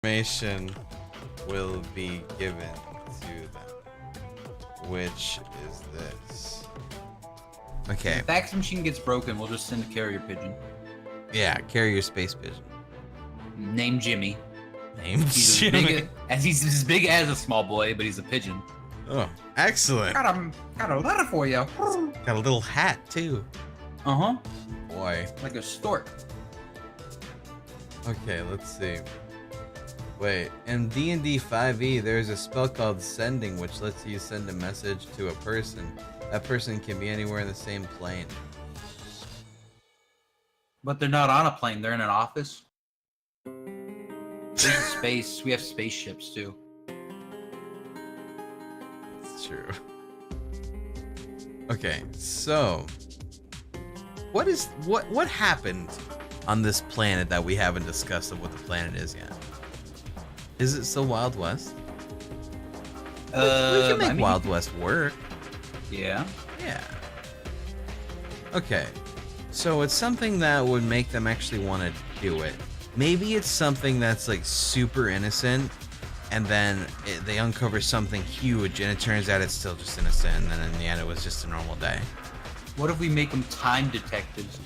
information will be given to them, which is this. Okay. If the fax machine gets broken, we'll just send a carrier pigeon. Yeah, carrier space pigeon. Name Jimmy. Name He's Jimmy. He's as big as a small boy, but he's a pigeon. Oh, excellent. Got a letter for you. Got a little hat too. Uh-huh. Boy. Like a stork. Okay, let's see. Wait, in D&D 5e, there's a spell called Sending, which lets you send a message to a person. That person can be anywhere in the same plane. But they're not on a plane. They're in an office. There's space. We have spaceships too. That's true. Okay, so what happened on this planet that we haven't discussed of what the planet is yet? Is it still Wild West? We can make Wild West work. Yeah. Yeah. Okay. So it's something that would make them actually want to do it. Maybe it's something that's like super innocent, and then they uncover something huge, and it turns out it's still just innocent, and then in the end it was just a normal day. What if we make them time detectives?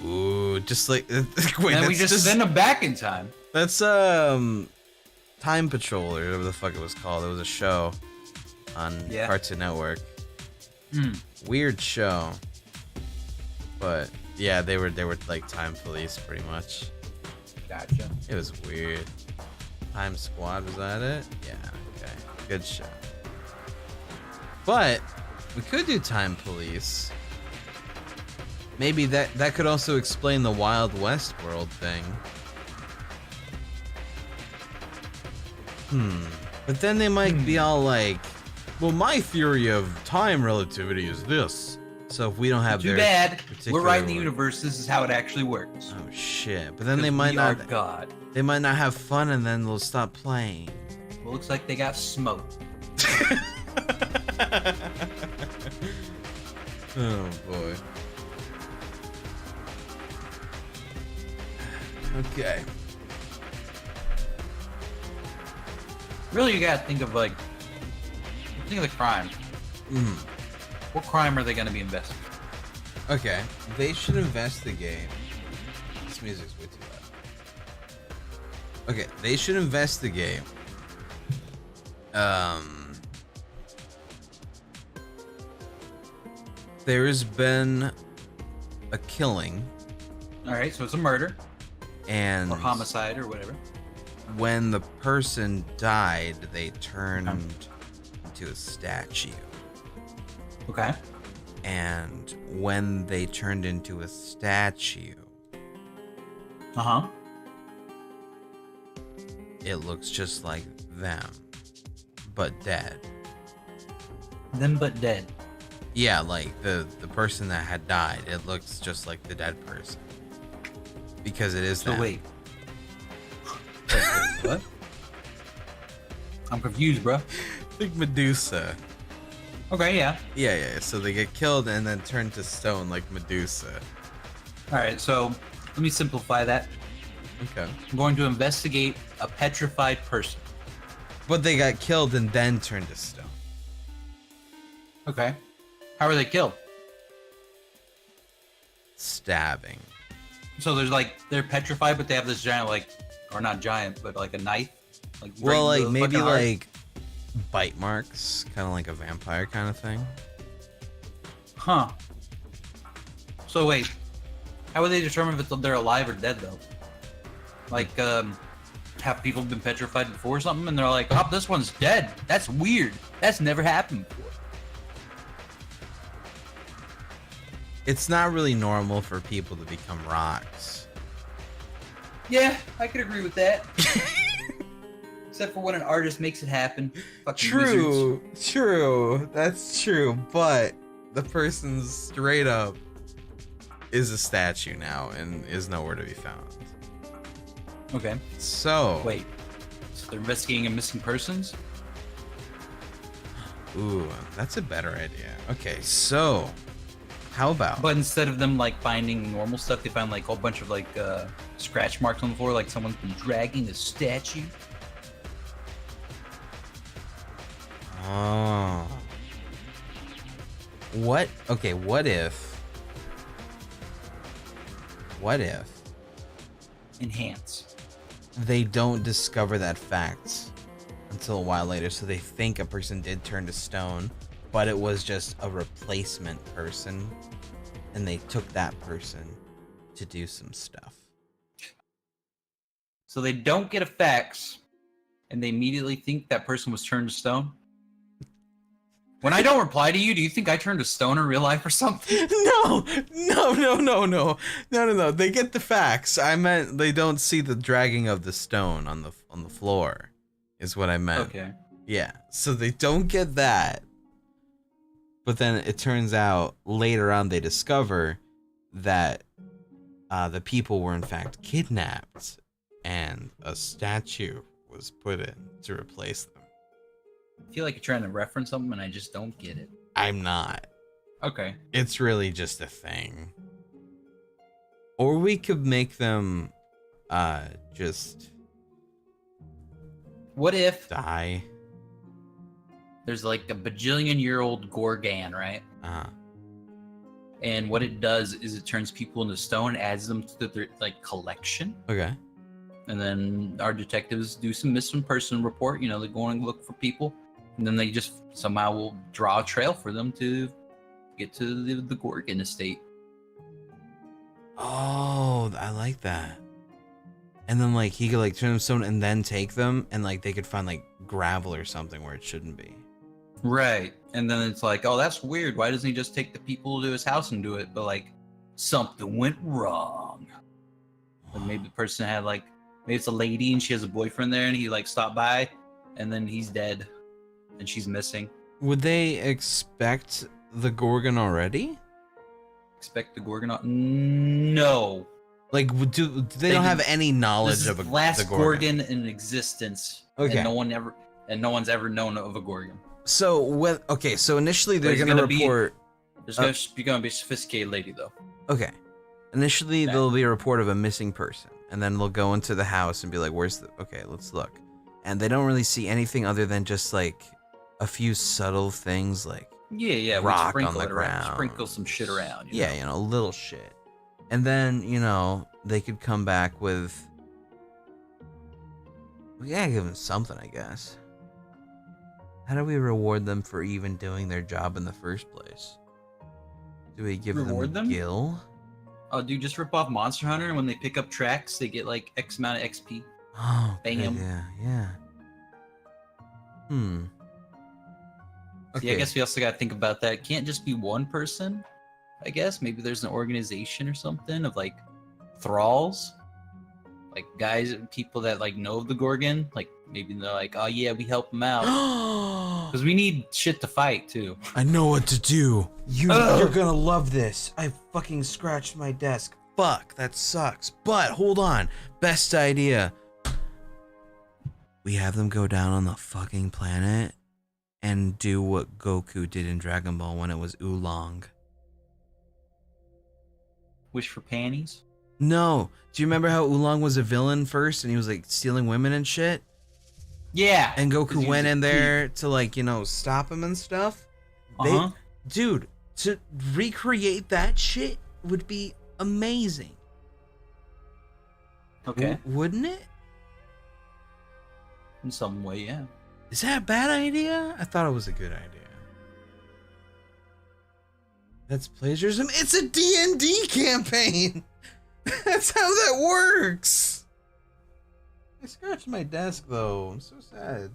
Ooh, just like wait, and we just send them back in time. That's Time Patrol or whatever the fuck it was called. It was a show on Cartoon Network. Weird show. But yeah, they were like time police pretty much. Gotcha. It was weird. Time Squad, was that it? Yeah, okay. Good show. But we could do time police. Maybe that could also explain the Wild West world thing. But then they might be all like, well, my theory of time relativity is this. So if we don't have too bad, we're right in the universe. This is how it actually works. Oh shit! But then they might not. God. They might not have fun, and then they'll stop playing. Well, looks like they got smoked. Oh boy. Okay. Really, you gotta think of the crime. What crime are they gonna be investigating? Okay, they should investigate. This music's way too loud. Okay, they should investigate. There's been a killing. All right, so it's a murder. And or homicide or whatever. When the person died, they turned into a statue. Okay. And when they turned into a statue, it looks just like them, but dead. Them but dead. Yeah, like the person that had died, it looks just like the dead person. Because it is them. Wait, what? I'm confused, bro. Like Medusa. Okay, yeah. Yeah. So they get killed and then turn to stone like Medusa. Alright, so let me simplify that. Okay. I'm going to investigate a petrified person. But they got killed and then turned to stone. Okay. How are they killed? Stabbing. So there's they're petrified, but they have this giant or not giant, but like a knife. Well, like maybe like bite marks, kind of like a vampire kind of thing. Huh. So wait, how would they determine if they're alive or dead though? Like, have people been petrified before or something, and they're like, "Oh, this one's dead. That's weird. That's never happened before." It's not really normal for people to become rocks. Yeah, I could agree with that. Except for when an artist makes it happen. Fucking wizards. True. That's true. But the person straight up is a statue now and is nowhere to be found. Okay. So. Wait. So they're investigating missing persons? Ooh, that's a better idea. Okay, so. How about? But instead of them finding normal stuff, they find a whole bunch of scratch marks on the floor, like someone's been dragging the statue. Oh. What? Okay, what if? What if Enhance. they don't discover that fact until a while later, so they think a person did turn to stone, but it was just a replacement person, and they took that person to do some stuff. So they don't get effects, and they immediately think that person was turned to stone. When I don't reply to you, do you think I turned to stone in real life or something? No. They get the facts. I meant they don't see the dragging of the stone on the floor, is what I meant. Okay. Yeah. So they don't get that. But then it turns out later on they discover that the people were in fact kidnapped, and a statue was put in to replace them. I feel like you're trying to reference something, and I just don't get it. I'm not. Okay. It's really just a thing. Or we could make them just What if die. there's like a bajillion-year-old Gorgon, right? And what it does is it turns people into stone, adds them to their like collection, Okay. and then our detectives do some missing person report. You know, they go and look for people, and then they just somehow will draw a trail for them to get to the Gorgon estate. Oh, I like that. And then like he could like turn them stone and then take them, and like they could find like gravel or something where it shouldn't be. Right. And then it's like, oh, that's weird. Why doesn't he just take the people to his house and do it? But like something went wrong. And maybe the person had like, maybe it's a lady and she has a boyfriend there, and he like stopped by, and then he's dead and she's missing. Would they expect the Gorgon already? Expect the Gorgon? No. Like, do they don't have any knowledge This is of the last the Gorgon? Gorgon in existence. Okay. And no one's ever known of a Gorgon. So so initially they're But he's gonna gonna be- report. There's gonna be a sophisticated lady though. Okay. Initially there'll be a report of a missing person, and then they'll go into the house and be like, "Where's the?" Okay, let's look. And they don't really see anything other than just like a few subtle things, like Yeah. rock We on sprinkle the it around. ground. Sprinkle some shit around. Yeah, you know, little shit. And then, you know, they could come back with. We gotta give them something, I guess. How do we reward them for even doing their job in the first place? Do we give Reward them a them? gill? Oh, dude, just rip off Monster Hunter, and when they pick up tracks, they get like X amount of XP. Oh, Bam. yeah. See, I guess we also gotta think about that. It can't just be one person. I guess maybe there's an organization or something of like thralls, like guys and people that like know of the Gorgon. Like maybe they're like, oh yeah, we help them out because we need shit to fight too. I know what to do. You're Ugh. gonna love this. I fucking scratched my desk. Fuck, that sucks. But hold on. Best idea. We have them go down on the fucking planet and do what Goku did in Dragon Ball when it was Oolong. Wish for panties. No. Do you remember how Oolong was a villain first and he was like stealing women and shit? Yeah. And 'cause Goku he went was a in there to like, you know, stop him and stuff? Uh-huh. Dude, to recreate that shit would be amazing. Okay. Wouldn't it? In some way, yeah. Is that a bad idea? I thought it was a good idea. That's plagiarism. It's a D&D campaign. That's how that works. I scratched my desk though. I'm so sad.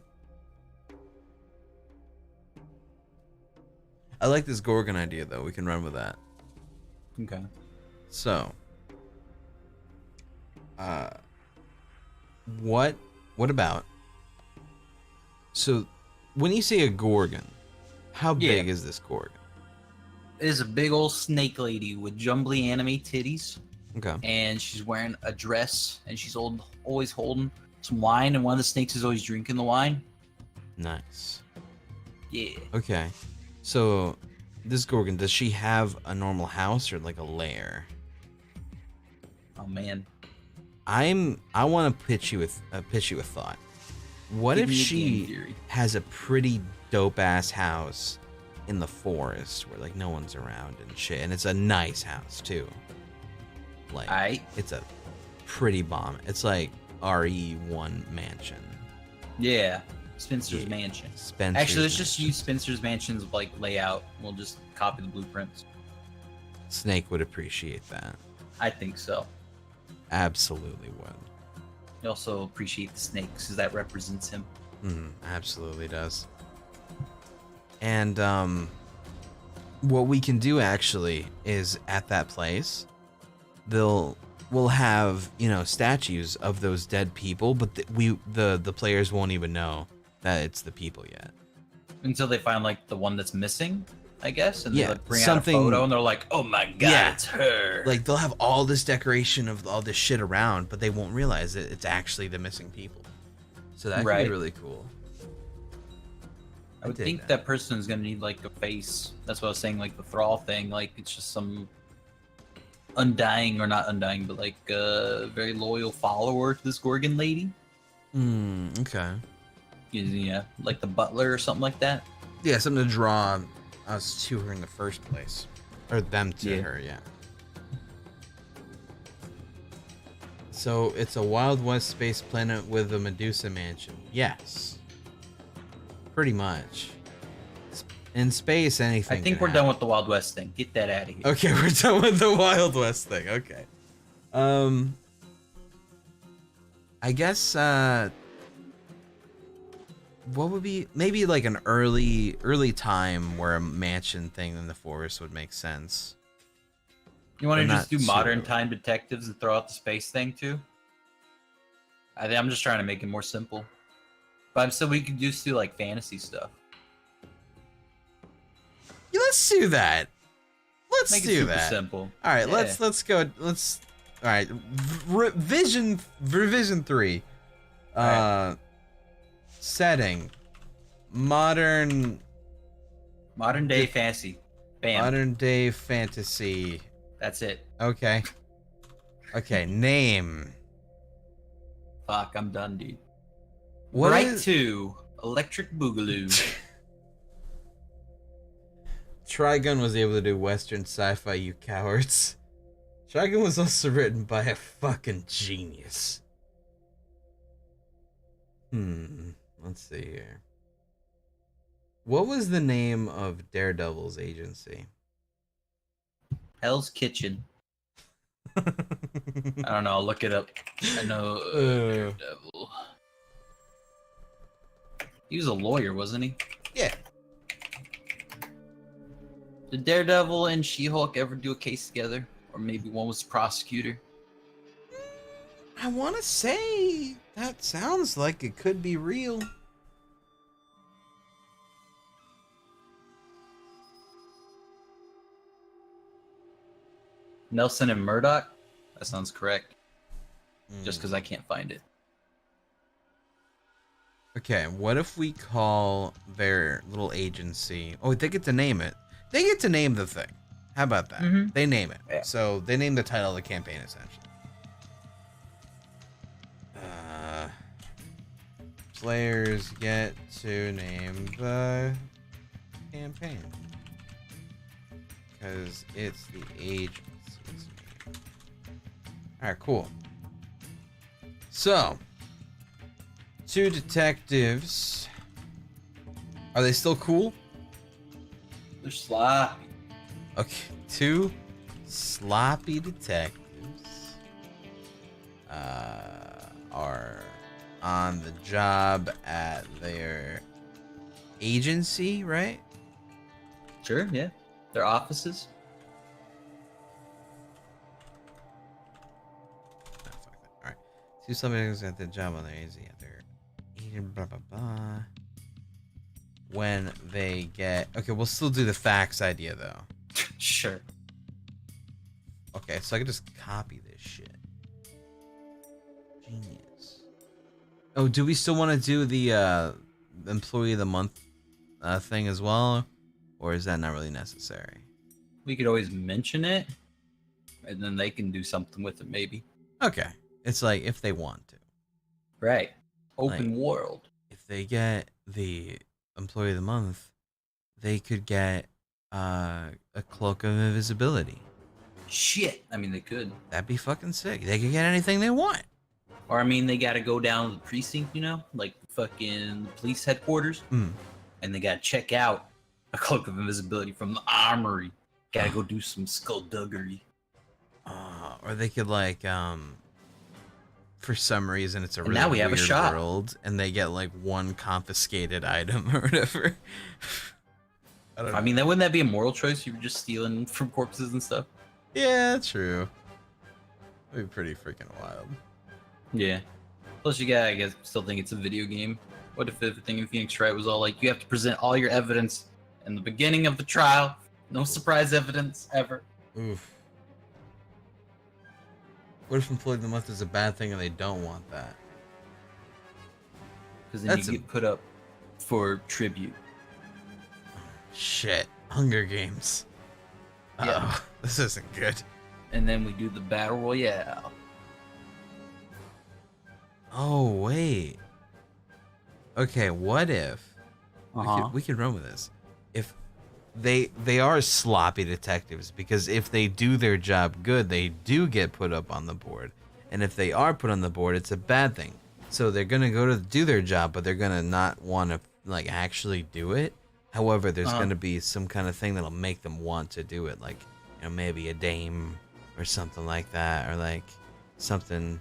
I like this Gorgon idea though. We can run with that. Okay. So, what about? So, when you say a Gorgon, how big is this Gorgon? It is a big old snake lady with jumbly anime titties, Okay. and she's wearing a dress, and she's always holding some wine, and one of the snakes is always drinking the wine. Nice. Yeah. Okay. So, this Gorgon, does she have a normal house or like a lair? Oh man. I want to pitch you a thought. What Give if me a game she theory. has a pretty dope ass house in the forest where like no one's around and shit, and it's a nice house too. Like Aight. it's a pretty bomb. It's like RE1 mansion. Yeah. Spencer's Yeah. Mansion. Spencer's Actually, let's just Mansion. use Spencer's Mansion's like layout. We'll just copy the blueprints. Snake would appreciate that. I think so. Absolutely would. You also appreciate the snakes because that represents him. Absolutely does. And what we can do actually is at that place, we'll have, you know, statues of those dead people, but the players won't even know that it's the people yet. Until they find like the one that's missing, I guess, and Yeah, they like, bring something- out a photo and they're like, "Oh my god, Yeah. it's her!" Like they'll have all this decoration of all this shit around, but they won't realize that it's actually the missing people. So that could Right. be really cool. I would dig think that person is gonna need like a face. That's what I was saying, like the thrall thing. Like it's just some undying or not undying, but like a very loyal follower to this Gorgon lady. Okay. Yeah, like the butler or something like that. Yeah, something to draw us to her in the first place. Or them to Yeah. her, yeah. So it's a Wild West space planet with a Medusa mansion. Yes. Pretty much. In space, anything. I think can we're done with the Wild West thing. Get that out of here. Okay, we're done with the Wild West thing. Okay. I guess what would be maybe like an early time where a mansion thing in the forest would make sense. You want to They're just do not modern too- time detectives and throw out the space thing too? I think I'm just trying to make it more simple. But I'm still we could just do like fantasy stuff. Yeah, let's do that. Let's Make it do super that. simple. All right, Yeah. let's go. Let's. All right, revision 3. All Setting. Modern Modern day fantasy. Bam. modern day fantasy. That's it. Okay. Okay, name. Fuck, I'm done, dude. What Right is- to Electric Boogaloo. Trigun was able to do Western sci-fi, you cowards. Trigun was also written by a fucking genius. Let's see here. What was the name of Daredevil's agency? Hell's Kitchen. I don't know. I'll look it up. I know Daredevil. He was a lawyer, wasn't he? Yeah. Did Daredevil and She-Hulk ever do a case together? Or maybe one was prosecutor? I want to say that sounds like it could be real. Nelson and Murdoch? That sounds correct. Just because I can't find it. Okay, what if we call their little agency? Oh, they get to name it. They get to name the thing. How about that? Mhm. They name it. Yeah. So they name the title of the campaign essentially. Players get to name the campaign because it's the agency's name. All right, cool. So, 2 detectives. Are they still cool? They're sloppy. Okay, 2 sloppy detectives are on the job at their agency, right? Sure, yeah. Their offices. Oh, fuck that. All right, 2 sloppy detectives at the job on their agency at their agent. Blah blah blah. When they get okay, we'll still do the facts idea though. Sure. Okay, so I can just copy this shit. Genius. Oh, do we still want to do the employee of the month thing as well, or is that not really necessary? We could always mention it, and then they can do something with it, maybe. Okay. It's like if they want to. Right. Open Like, world. if they get the employee of the month, they could get a cloak of invisibility. Shit. I mean, they could. That'd be fucking sick. They could get anything they want. Or I mean, they got to go down to the precinct, you know, like fucking police headquarters, Mm. and they got to check out a cloak of invisibility from the armory. Got to go do some skullduggery. Or they could like for some reason it's a really now we have a weird shop. world, and they get like one confiscated item or whatever. I don't know. I mean, wouldn't that be a moral choice? You were just stealing from corpses and stuff. Yeah, true. That'd be pretty freaking wild. Yeah. Plus, you got, I guess, still think it's a video game. What if everything in Phoenix Wright was all like, you have to present all your evidence in the beginning of the trial, no surprise evidence ever. Oof. What if employee of the month is a bad thing and they don't want that? Because then you get put up for tribute. Shit. Hunger Games. Yeah. Oh, this isn't good. And then we do the battle royale. Oh, wait. Okay, what if we could run with this? If they are sloppy detectives, because if they do their job good, they do get put up on the board. And if they are put on the board, it's a bad thing. So they're going to go to do their job, but they're going to not want to like actually do it. However, there's going to be some kind of thing that'll make them want to do it, like, you know, maybe a dame or something like that, or like something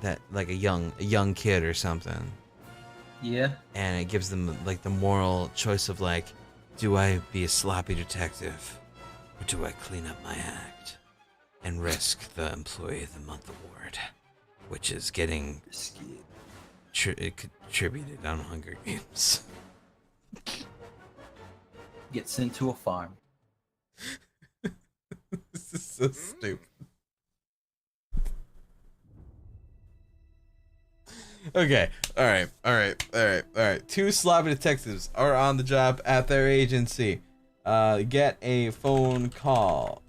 that like a young kid or something. Yeah. And it gives them like the moral choice of like, do I be a sloppy detective or do I clean up my act and risk the employee of the month award, which is getting contributed on Hunger Games. Get sent to a farm. This is so stupid. Okay, all right. Two sloppy detectives are on the job at their agency. Get a phone call,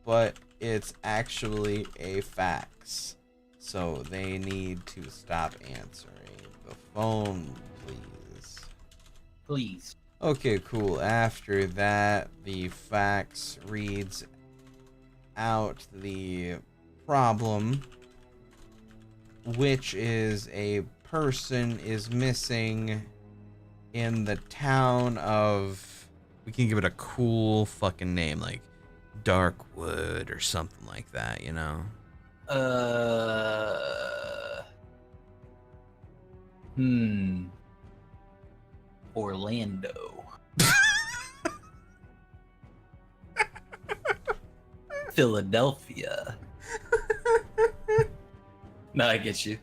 but it's actually a fax. So they need to stop answering the phone, please. Please. Okay, cool. After that, the fax reads out the problem, which is a person is missing in the town of, we can give it a cool fucking name, like Darkwood or something like that, you know? Orlando. Philadelphia. No, I get you.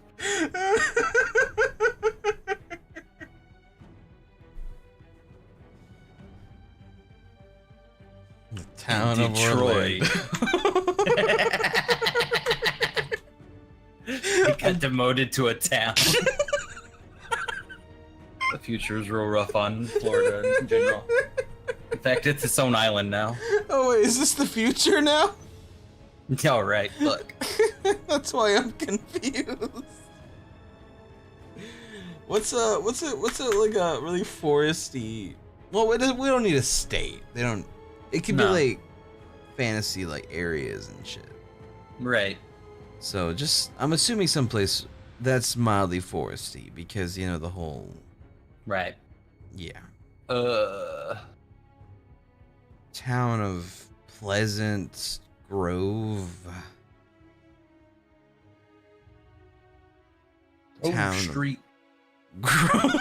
The town of Detroit. Orlando. He got demoted to a town. The future is real rough on Florida in general. In fact, it's its own island now. Oh wait, is this the future now? All right, look. That's why I'm confused. What's a like a really foresty? Well, we don't need a state. They don't. It could be like fantasy like areas and shit. Right. So just I'm assuming someplace that's mildly foresty because you know the whole. Right. Yeah. Town of Pleasant Grove. Town Street. Grove.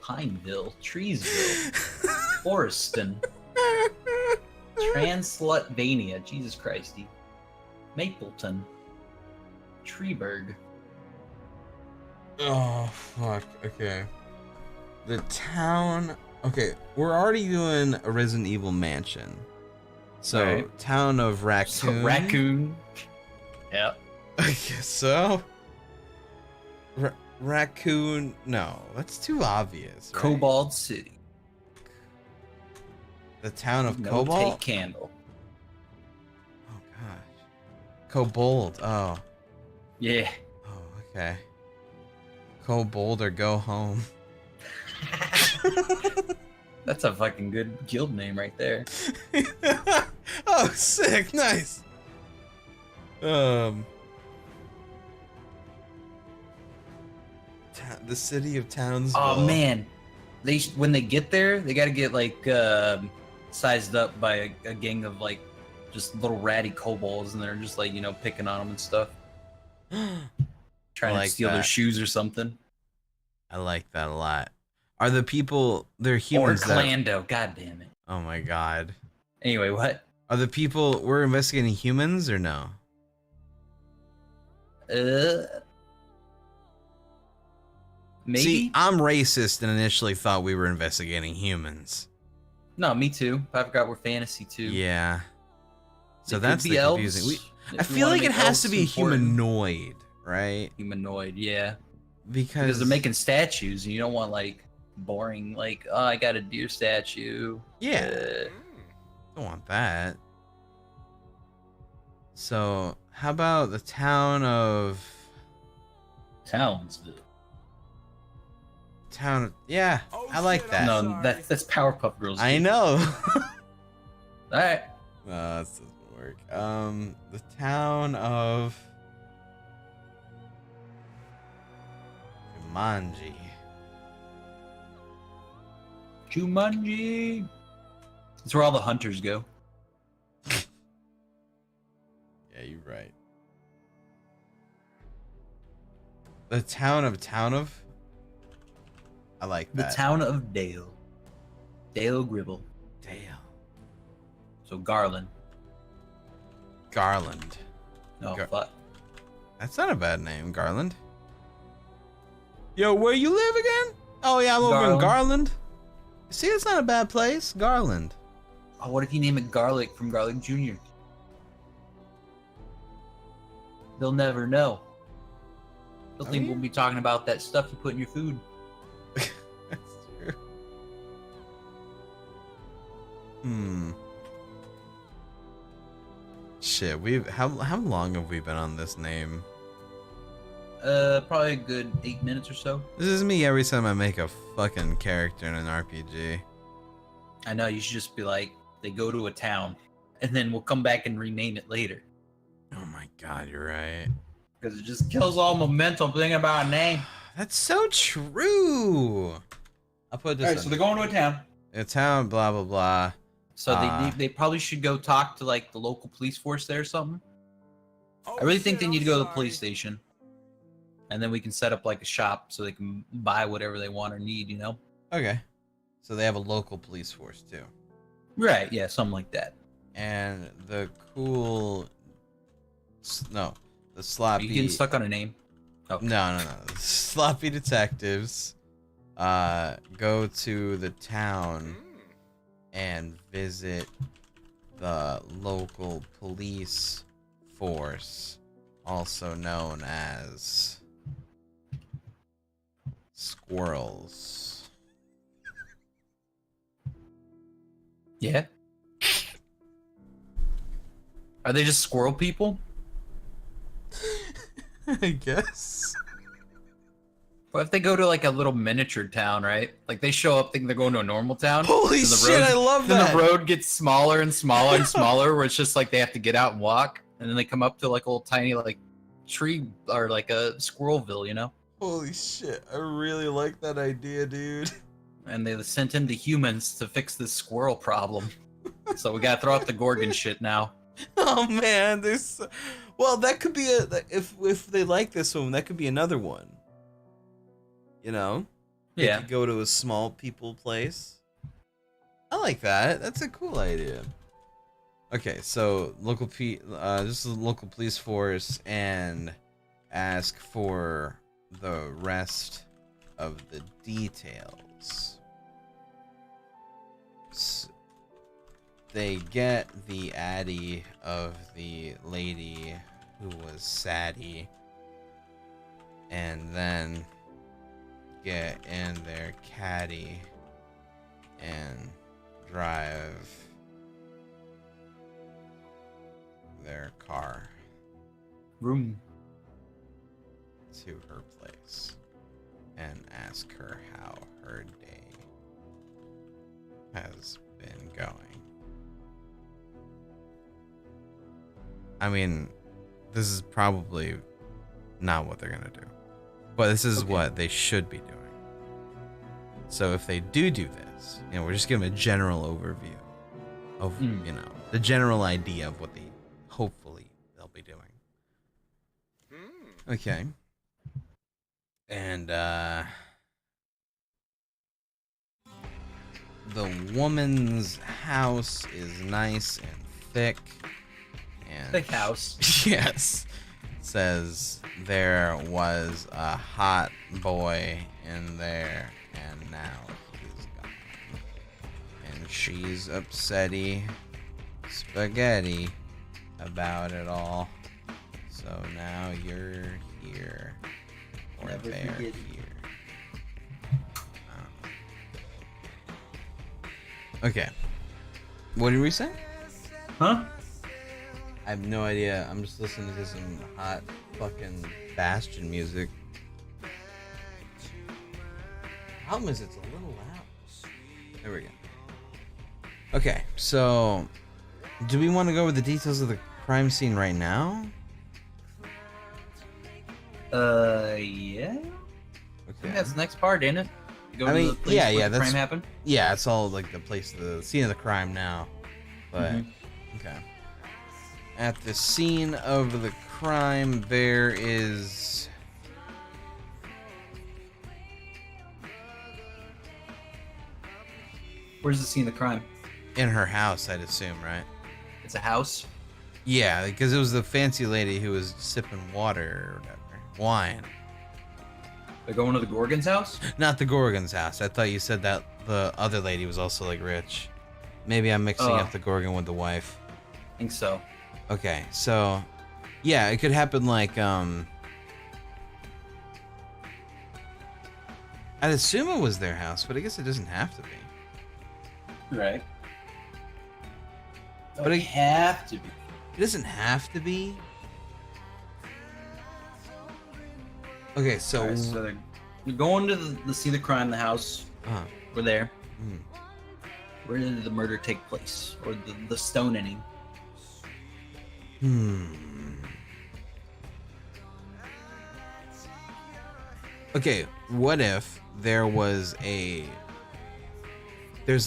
Pineville, Treesville, Foreston, Translutvania, Jesus Christy, Mapleton, Treeburg. Oh fuck. Okay. The town. Okay, we're already doing a Resident Evil mansion. So Right. town of Raccoon. So, Raccoon. Yep. I guess so. Raccoon. No, that's too obvious. Right? Cobalt City. The town of No Cobalt. take candle. Oh god. Kobold. Oh. Yeah. Oh, okay. Kobold or go home. That's a fucking good guild name right there. Oh, sick. Nice. The city of Townsville. Oh man, when they get there, they got to get like sized up by a gang of like just little ratty kobolds, and they're just like picking on them and stuff, trying like to steal their shoes or something. I like that a lot. Are the people? They're humans. Or Clando. God damn it. Oh my god. Anyway, what? Are the people we're investigating humans or no? Maybe. See, I'm racist and initially thought we were investigating humans. No, me too. I forgot we're fantasy too. Yeah. So It that's could the be confusing. elves, I if we feel wanna like it make has elves to be a important. humanoid, right? Humanoid, yeah. Because they're making statues, and you don't want like boring, like, oh, I got a deer statue. Yeah. Don't want that. So, how about the town of Townsville. yeah, I like that. No, that's Powerpuff Girls. I dude. know. All right. No, this doesn't work. The town of Jumanji. Jumanji. That's where all the hunters go. Yeah, you're right. The town of? I like The that. town of Dale. Dale Gribble. Dale. So Garland. Garland. No, Gar- fuck. That's not a bad name, Garland. Yo, where you live again? Oh yeah, I'm over in Garland. See, it's not a bad place, Garland. Oh, what if you name it Garlic from Garlic Jr.? They'll never know. They'll think we'll be talking about that stuff you put in your food. That's true. Shit, how long have we been on this name? Probably a good 8 minutes or so. This is me every time I make a fucking character in an RPG. I know, you should just be like, they go to a town, and then we'll come back and rename it later. Oh my god, you're right. Because it just kills all momentum thinking about a name. That's so true. I'll put this. Alright, so they're going to a town. A town, blah blah blah. So they probably should go talk to like the local police force there or something. I really think they need to go to the police station. And then we can set up like a shop so they can buy whatever they want or need, Okay. So they have a local police force too. Right, yeah, something like that. And the sloppy. You getting stuck on a name? Oh. No. Sloppy detectives go to the town and visit the local police force, also known as squirrels. Yeah. Are they just squirrel people? I guess. What if they go to like a little miniature town, right? Like they show up thinking they're going to a normal town. Holy shit, I love that. Then the road gets smaller and smaller and smaller, where it's just like they have to get out and walk. And then they come up to like a little tiny like tree or like a squirrelville, Holy shit, I really like that idea, dude. And they sent in the humans to fix this squirrel problem. So we gotta throw out the Gorgon shit now. Oh man, well, that could be if they like this one, that could be another one. They Yeah. could go to a small people place. I like that. That's a cool idea. Okay, so this is the local police force and ask for the rest of the details. They get the addy of the lady who was Sadie, and then get in their caddy and drive their car. Room. to her place and ask her how her day has been going. I mean, this is probably not what they're gonna do, but this is what they should be doing. So if they do this, we're just giving a general overview of, the general idea of what hopefully they'll be doing. Okay. And, the woman's house is nice and thick. And Thick house. Yes. Says there was a hot boy in there and now he's gone. And she's upsetty spaghetti about it all. So now you're here. Or Never they're forget. here. Okay. What did we say? Huh? I have no idea. I'm just listening to some hot fucking Bastion music. Problem is, it's a little loud. There we go. Okay, so do we want to go over the details of the crime scene right now? Yeah. Okay. That's the next part, ain't it? Go I to mean, the place yeah, where the that's crime happened. Yeah, it's all like the scene of the crime now. But okay. At the scene of the crime, there is Where's the scene of the crime? in her house, I'd assume, right? It's a house. Yeah, because it was the fancy lady who was sipping water or whatever. Wine. They're going to the Gorgon's house? Not the Gorgon's house. I thought you said that the other lady was also like rich. Maybe I'm mixing up the Gorgon with the wife. I think so. Okay, so yeah, it could happen like I'd assume it was their house, but I guess it doesn't have to be. Right. But it have to be. It doesn't have to be. Okay, so Alright, so they're going to the see the crime in the house. We're there. Where did the murder take place? Or the stoning? Okay, what if there's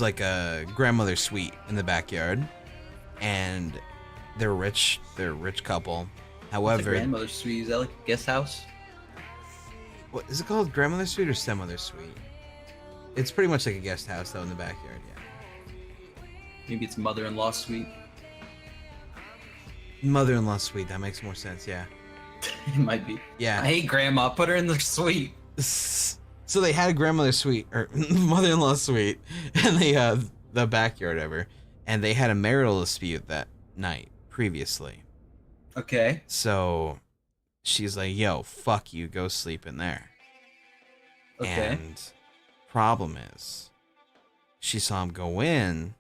like a grandmother suite in the backyard, and they're a rich couple. However, grandmother suite, is that like a guest house? What is it called? Grandmother suite or stepmother suite? It's pretty much like a guest house though in the backyard, yeah. Maybe it's mother-in-law suite. Mother-in-law suite, that makes more sense, yeah. It might be. Yeah. I hate grandma, put her in the suite. So they had a grandmother suite or mother-in-law suite in the backyard ever, and they had a marital dispute that night previously. Okay. So she's like, "Yo, fuck you, go sleep in there." Okay. And problem is, she saw him go in,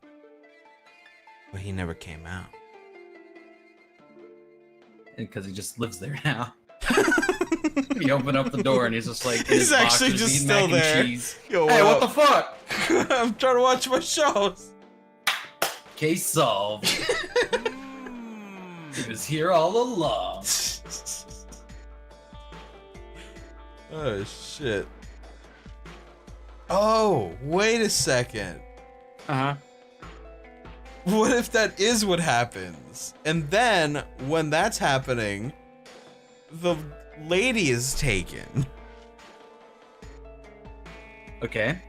but he never came out. Because he just lives there now. You open up the door and he's just like, He's actually just still there. Yo, hey, what the fuck? I'm trying to watch my shows. Case solved. He was here all along. Oh shit. Oh, wait a second. Uh-huh. What if that is what happens? And then, when that's happening, the lady is taken. Okay.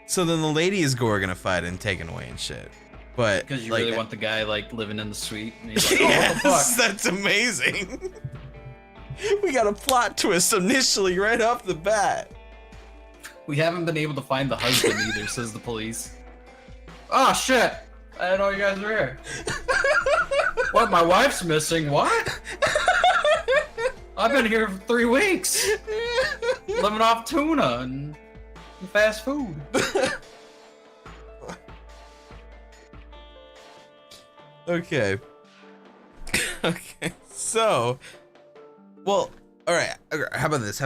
So then the lady is Gorgonified and taken away and shit. But because you like, really want the guy like living in the suite. And he's like, oh, yes, what the fuck? that's amazing. We got a plot twist initially right off the bat. We haven't been able to find the husband either, says the police. Oh shit! I didn't know you guys were here. What? My wife's missing? What? I've been here for 3 weeks, living off tuna and fast food. Okay. Okay. So Well, all right. How about this?